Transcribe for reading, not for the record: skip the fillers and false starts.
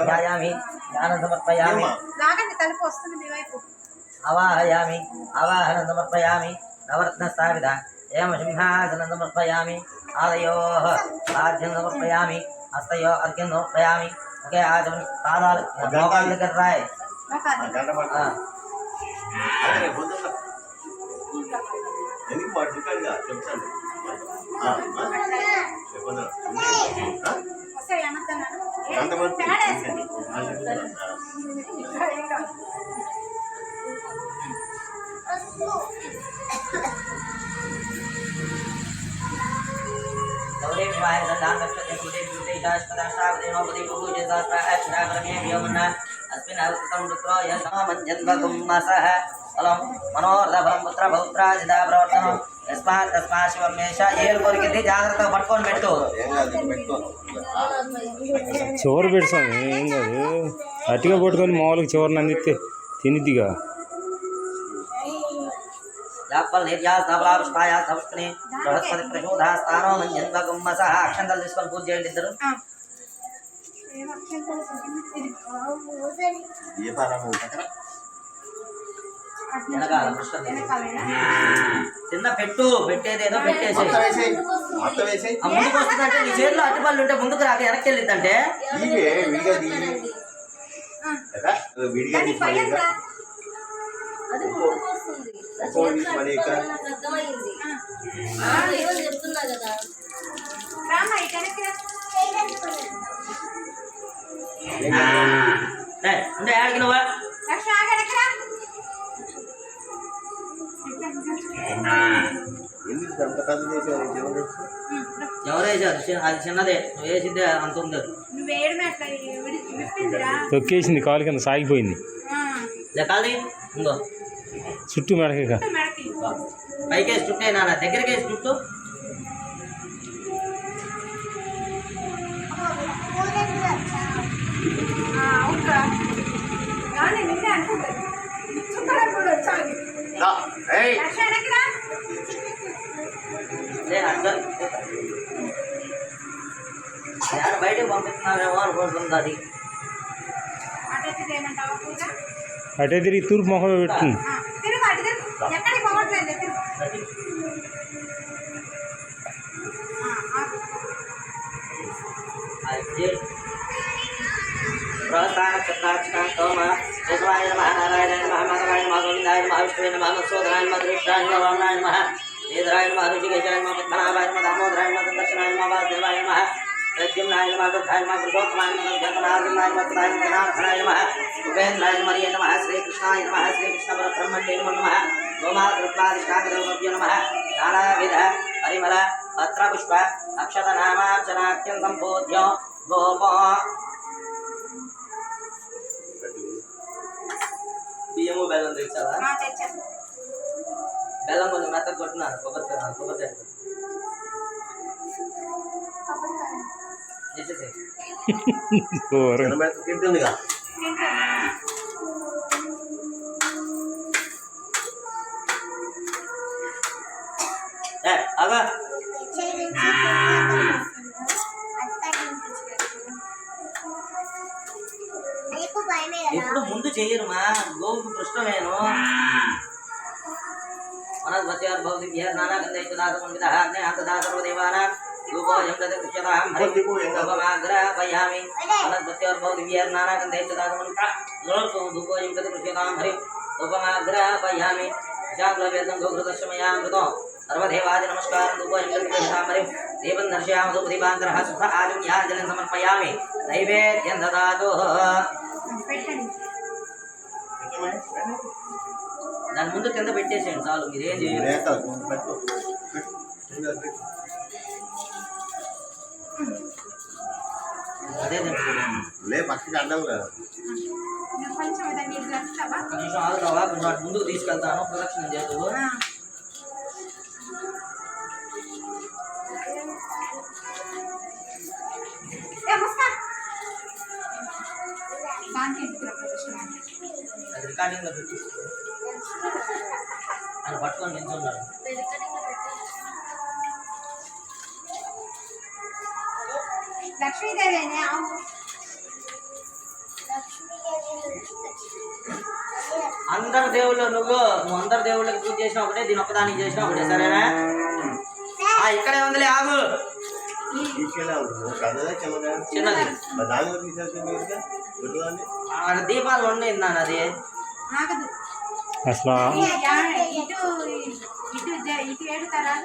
ध्यायामि ध्यानं समर्पयामि आवाहयामि आवाहनं समर्पयामि नवरत्नस्थापित एवं सिंहासनं समर्पयामि आदयोः आद्यं समर्पयामि हस्तयोः अर्घ्यं समर्पयामि मुखे आचमन पादाल मोकाल कर रहा है गौरी विवाह संधान नक्षत्र कुटे कुटे दाष्टावदे नवपदी पूजे शास्त्र अक्षरा परमे व्योमना अस्मिन् अवसतं रुद्रो यशमञ्जन्वकुम्मसः फलं मनोरथफलं पुत्र पौत्राजिता प्रवर्तनं यस्मात् तस्मात् शिवमेष ఏలు కొరికింది జాగ్రత్తగా పట్టుకొని పెట్టు చివరి పెడతాం ఏం కాదు అట్టిగా పట్టుకొని మామూలుగా చివరిని అందిస్తే తినిద్దిగా యాపల్ నిర్యాస ధవలా పుష్పాయ సవస్త్ని బృహస్పతి ప్రచోదః స్థానో మంజన్వకుమ్మసః అక్షంతలు తీసుకొని పూజ చేయండి ఇద్దరు చిన్న పెట్టు పెట్టేదేదో పెట్టేసి ముందుకు వస్తుందంటే నీ చేతిలో అట్టుపల్లి ఉంటే ముందుకు రాక వెనక్కి వెళ్ళిద్దంటే అంటే ఆడికి నువ్వా ఎవరేసారు అది చిన్నదే నువ్వు వేసిద్దే అంత ఉంది తొక్కేసింది కాలు కింద సాగిపోయింది లెక్కాలి ఇంకో చుట్టూ మెడక పైకేసి చుట్టే నాన్న దగ్గరికేసి చుట్టూ బయటకు పంపిస్తున్నావేమో అనుకుంటుంది అది అటే తిరిగి తూర్పు మొహం పెడుతుంది ప్రస్థాన చక్రాక్షకాంతోమ యజ్వాయ నమః నారాయణాయ నమః మాధవాయ నమః గోవిందాయ నమః విష్ణువే నమః మధుసూదనాయ నమః ధృష్టాయ నమః వామనాయ నమః శ్రీధరాయ నమః ఋషికేశాయ నమః పద్మనాభాయ నమః దామోదరాయ నమః సందర్శనాయ నమః వాసుదేవాయ నమః ప్రద్యుమ్నాయ నమః దుర్గాయ నమః పురుషోత్తమాయ నమః జగన్నాథాయ నమః తదాయ జగన్నాథాయ నమః ఉపేంద్రాయ నమః నమః శ్రీకృష్ణాయ నమః శ్రీకృష్ణ పరబ్రహ్మణ్యే నమః గోమాతృత్వాదిష్టాగ్రహోభ్యో నమః నానావిధ పరిమళ పత్రపుష్ప అక్షతనామార్చనాఖ్యం సంబోధ్య గోపో బియ్యము బెల్లం తెచ్చావా బెల్లం కొంచెం మెత్తగా కొట్టున్నాను కొబ్బరి తింటుందిగా అగా ఇప్పుడు ముందు చెయ్యరు మా గోవుకు పృష్ఠమేను మనస్వత్యార్భవతి నానాగంధైదాసముదాహనే అంతదాసర్వదేవాన రూపోయం దృశ్యతాం హరిమాగ్రహయామి మనస్వత్యార్భవతి నానాగంధైదాసముపోయం దృశ్యతాం హరి రూపమాగ్రహయామి శాంతవేదం గోఘృతశమయామృతం సర్వదేవాది నమస్కారం రూపోయం దృశ్యతాం హరి దేవం దర్శయామ ప్రతిపాంతరః సుఖ ఆజన్యాజలం సమర్పయామి నైవేద్యం దదాతు దాని ముందు కింద పెట్టేసేయండి చాలు మీరేం చేయాలి అదే పక్కకి అడ్డం కదా కొంచెం ఆగుతావా కొంచెం అటు ముందుకు తీసుకెళ్తాను ప్రదక్షిణ చేస్తూ అది రికార్డింగ్లో పెట్టి అది పట్టుకొని నిల్చున్నాడు లక్ష్మి లక్ష్మీదేవి అందరు దేవుళ్ళు నువ్వు అందరు దేవుళ్ళకి పూజ చేసిన ఒకటే, దీని ఒక్కదానికి చేసిన ఒకటే, సరేనా? ఇక్కడే ఉందిలే, ఆగు. చిన్నది దీపాలు ఉండేది నాన్న, అది అసలు ఇటు ఏడుతారా